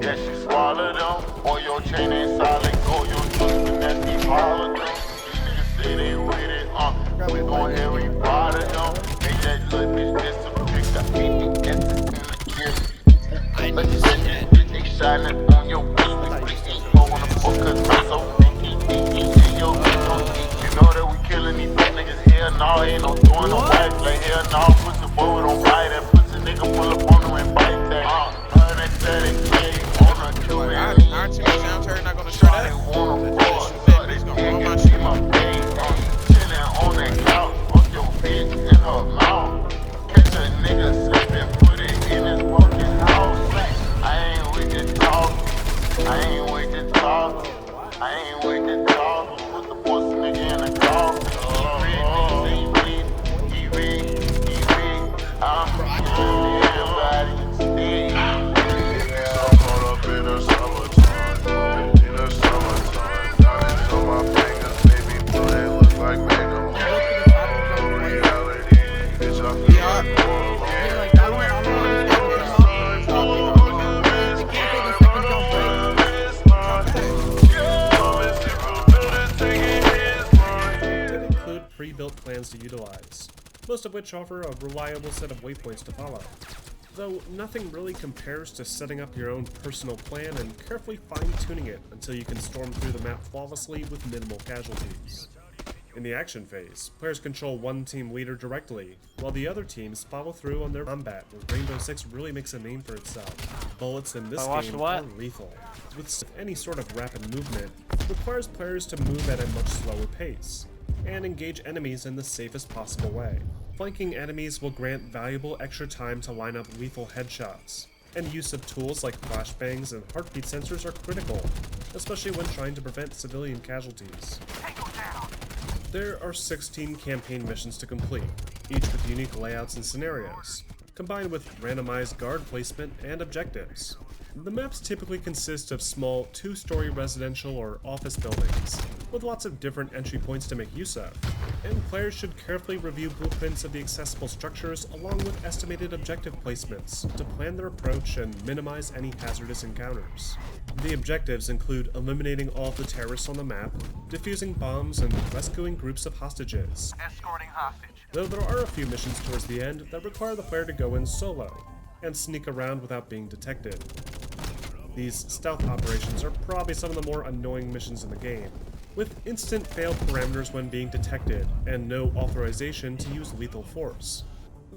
Yeah, she swallowed them. Boy, your chain ain't solid. Go, your trust, that's the holiday. These niggas say they with it, we gon' have we bother them. Make that little bitch disappear. Got people guessing in the gear. But you said that bitch, they shining on your bitch. We on the book, cause I'm so sneaky. And your bitch on geek. You know that we killing these bitch niggas. Hell no, ain't no doing no wife. Like hell no, pussy boy, we don't buy that. Pussy nigga pull up on them and bite that. Our team is down, Terry not gonna show that. He's gonna roll my team up. Chillin' on that couch, fuck your bitch in her mouth. Catch a nigga slippin', put it in his fucking house. I ain't with the talk, I ain't with the talk, I ain't with the talk. Put the pussy nigga in the car. He read, I'm killing everybody instead. Pre-built plans to utilize, most of which offer a reliable set of waypoints to follow. Though nothing really compares to setting up your own personal plan and carefully fine-tuning it until you can storm through the map flawlessly with minimal casualties. In the action phase, players control one team leader directly, while the other teams follow through on their combat, where Rainbow Six really makes a name for itself. Bullets in this game are lethal, with any sort of rapid movement requires players to move at a much slower pace and engage enemies in the safest possible way. Flanking enemies will grant valuable extra time to line up lethal headshots, and use of tools like flashbangs and heartbeat sensors are critical, especially when trying to prevent civilian casualties. There are 16 campaign missions to complete, each with unique layouts and scenarios, combined with randomized guard placement and objectives. The maps typically consist of small, two-story residential or office buildings, with lots of different entry points to make use of, and players should carefully review blueprints of the accessible structures along with estimated objective placements to plan their approach and minimize any hazardous encounters. The objectives include eliminating all of the terrorists on the map, defusing bombs, and rescuing groups of hostages. Escorting hostage. Though there are a few missions towards the end that require the player to go in solo, and sneak around without being detected. These stealth operations are probably some of the more annoying missions in the game, with instant fail parameters when being detected, and no authorization to use lethal force.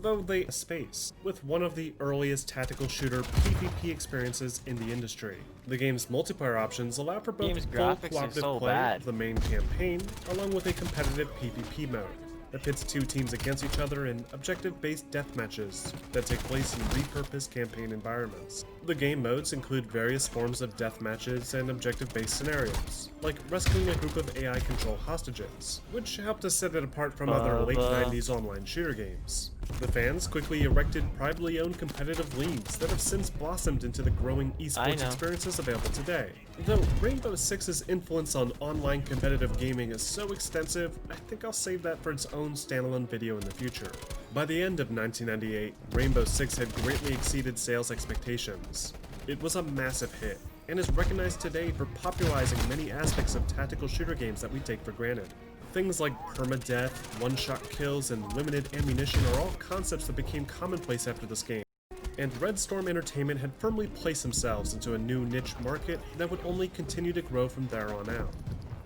Though they space, with one of the earliest tactical shooter PvP experiences in the industry. The game's multiplayer options allow for both full cooperative play of the main campaign, along with a competitive PvP mode that pits two teams against each other in objective-based deathmatches that take place in repurposed campaign environments. The game modes include various forms of deathmatches and objective-based scenarios, like rescuing a group of AI-controlled hostages, which helped to set it apart from other late 90s online shooter games. The fans quickly erected privately owned competitive leagues that have since blossomed into the growing esports experiences available today. Though Rainbow Six's influence on online competitive gaming is so extensive, I think I'll save that for its own standalone video in the future. By the end of 1998, Rainbow Six had greatly exceeded sales expectations. It was a massive hit, and is recognized today for popularizing many aspects of tactical shooter games that we take for granted. Things like permadeath, one-shot kills, and limited ammunition are all concepts that became commonplace after this game, and Red Storm Entertainment had firmly placed themselves into a new niche market that would only continue to grow from there on out.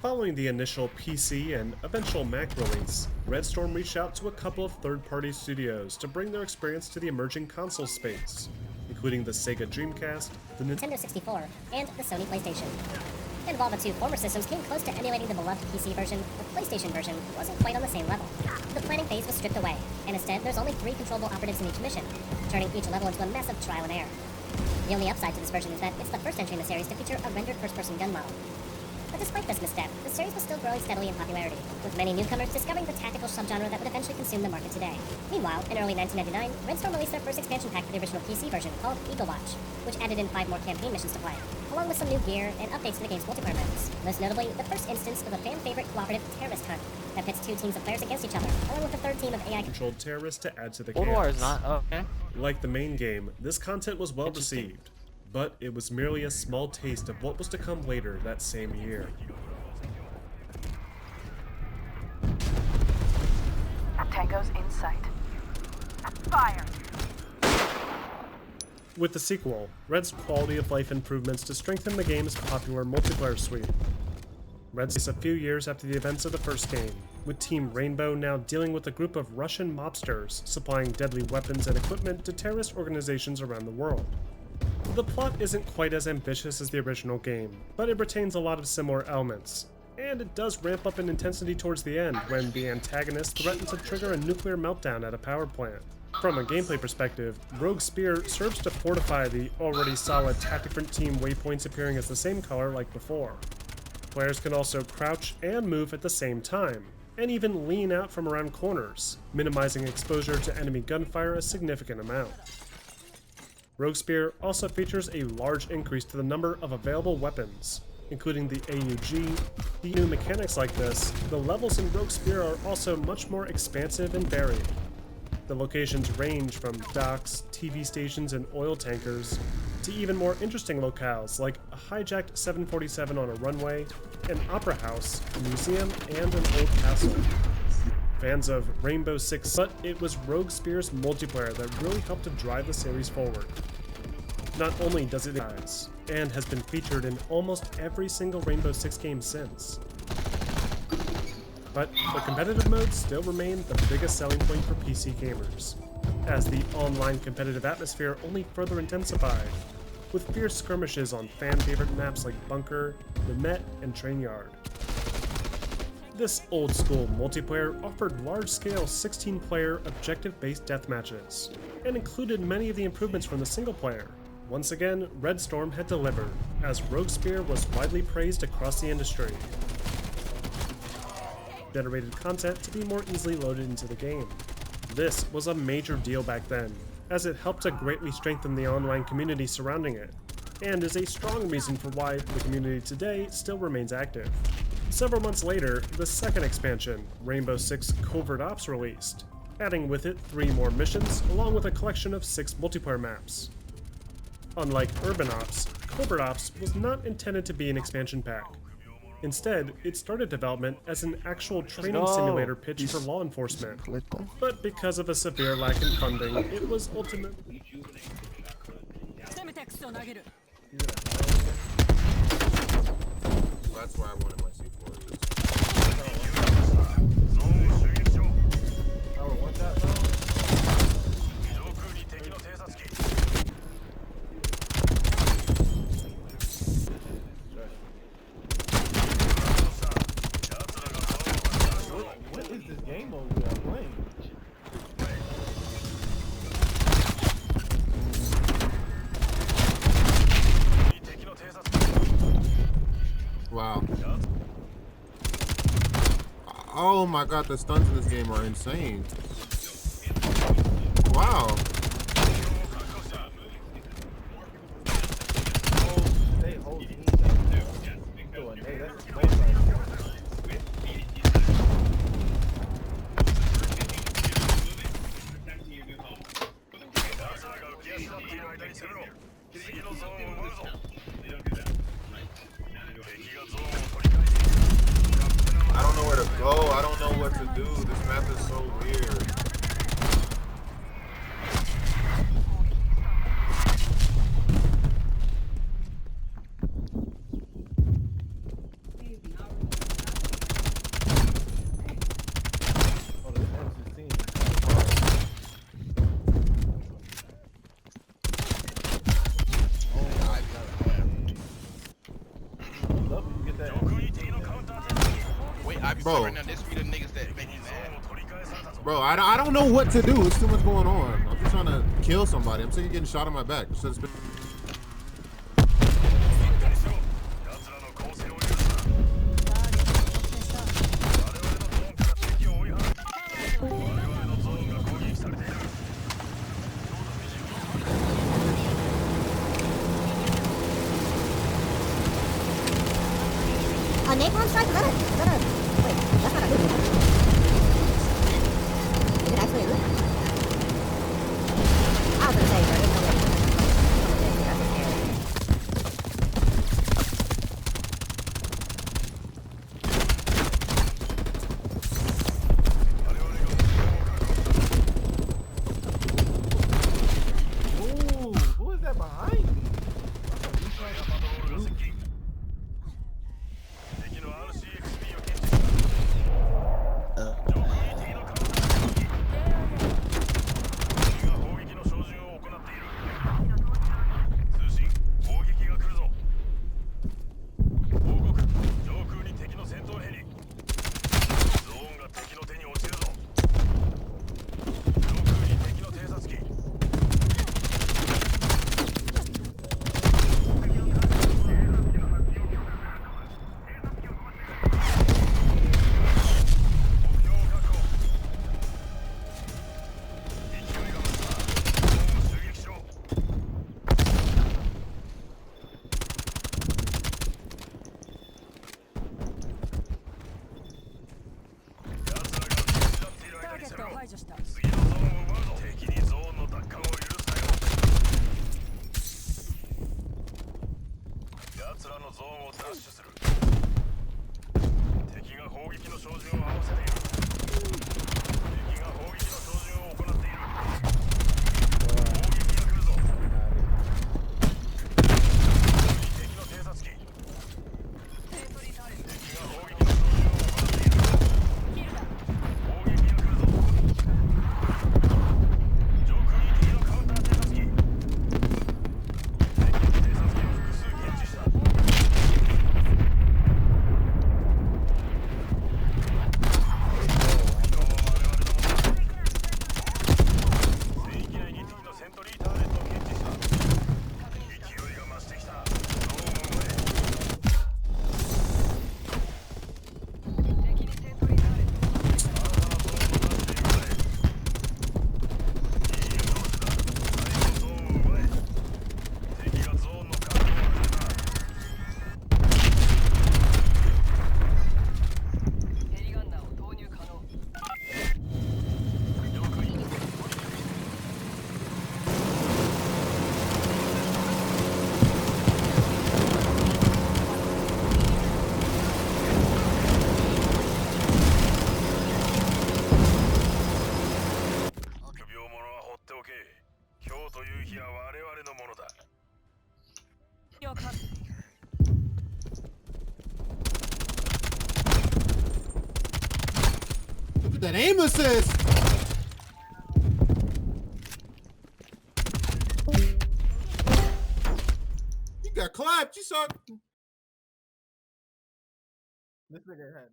Following the initial PC and eventual Mac release, Red Storm reached out to a couple of third-party studios to bring their experience to the emerging console space, including the Sega Dreamcast, the Nintendo 64, and the Sony PlayStation. And while the two former systems came close to emulating the beloved PC version, the PlayStation version wasn't quite on the same level. The planning phase was stripped away, and instead there's only 3 controllable operatives in each mission, turning each level into a massive trial and error. The only upside to this version is that it's the first entry in the series to feature a rendered first-person gun model. But despite this misstep, the series was still growing steadily in popularity, with many newcomers discovering the tactical subgenre that would eventually consume the market today. Meanwhile, in early 1999, Red Storm released their first expansion pack for the original PC version called Eagle Watch, which added in 5 more campaign missions to play, along with some new gear and updates to the game's multiplayer modes. Most notably, the first instance of a fan-favorite cooperative terrorist hunt that pits 2 teams of players against each other, along with a third team of AI-controlled terrorists to add to the Cold War chaos. is not okay. Like the main game, this content was well received, but it was merely a small taste of what was to come later that same year. Tango's in sight. Fire! With the sequel, Red's quality of life improvements to strengthen the game's popular multiplayer suite. Red's a few years after the events of the first game, with Team Rainbow now dealing with a group of Russian mobsters supplying deadly weapons and equipment to terrorist organizations around the world. The plot isn't quite as ambitious as the original game, but it retains a lot of similar elements, and it does ramp up in intensity towards the end when the antagonist threatens to trigger a nuclear meltdown at a power plant. From a gameplay perspective, Rogue Spear serves to fortify the already solid different team waypoints appearing as the same color like before. Players can also crouch and move at the same time, and even lean out from around corners, minimizing exposure to enemy gunfire a significant amount. Rogue Spear also features a large increase to the number of available weapons, including the AUG. The new mechanics like this, the levels in Rogue Spear are also much more expansive and varied. The locations range from docks, TV stations, and oil tankers, to even more interesting locales like a hijacked 747 on a runway, an opera house, a museum, and an old castle. Fans of Rainbow Six, but it was Rogue Spear's multiplayer that really helped to drive the series forward. Not only does it rise, and has been featured in almost every single Rainbow Six game since, but the competitive modes still remain the biggest selling point for PC gamers, as the online competitive atmosphere only further intensified, with fierce skirmishes on fan-favorite maps like Bunker, The Met, and Train Yard. This old-school multiplayer offered large-scale 16-player objective-based deathmatches, and included many of the improvements from the single-player. Once again, Red Storm had delivered, as Rogue Spear was widely praised across the industry. Generated content to be more easily loaded into the game. This was a major deal back then, as it helped to greatly strengthen the online community surrounding it, and is a strong reason for why the community today still remains active. Several months later, the second expansion, Rainbow Six Covert Ops, released, adding with it 3 more missions, along with a collection of 6 multiplayer maps. Unlike Urban Ops, Covert Ops was not intended to be an expansion pack. Instead, it started development as an actual training simulator pitch for law enforcement, but because of a severe lack in funding, it was ultimately... That's why I wanted my C4. What is this game mode we are playing? Wow. Oh my god, the stunts in this game are insane. Wow. They hold me doing hey, that's a right. I don't know where to go. Bro, I don't know what to do. This map is so weird. Oh, this M16. Love you get that Wait, I be Bro. right now. This be the niggas that make me mad. Bro, I don't know what to do. It's too much going on. I'm just trying to kill somebody. I'm sick of getting shot in my back. So it's been... A napalm strike? Is that a... Wait, that's not a loot. Is it actually a loot? I was gonna say, there is no way. That's a scary. Ooh, who is that behind me? Look at that aim assist! You got clapped. You saw... This nigga had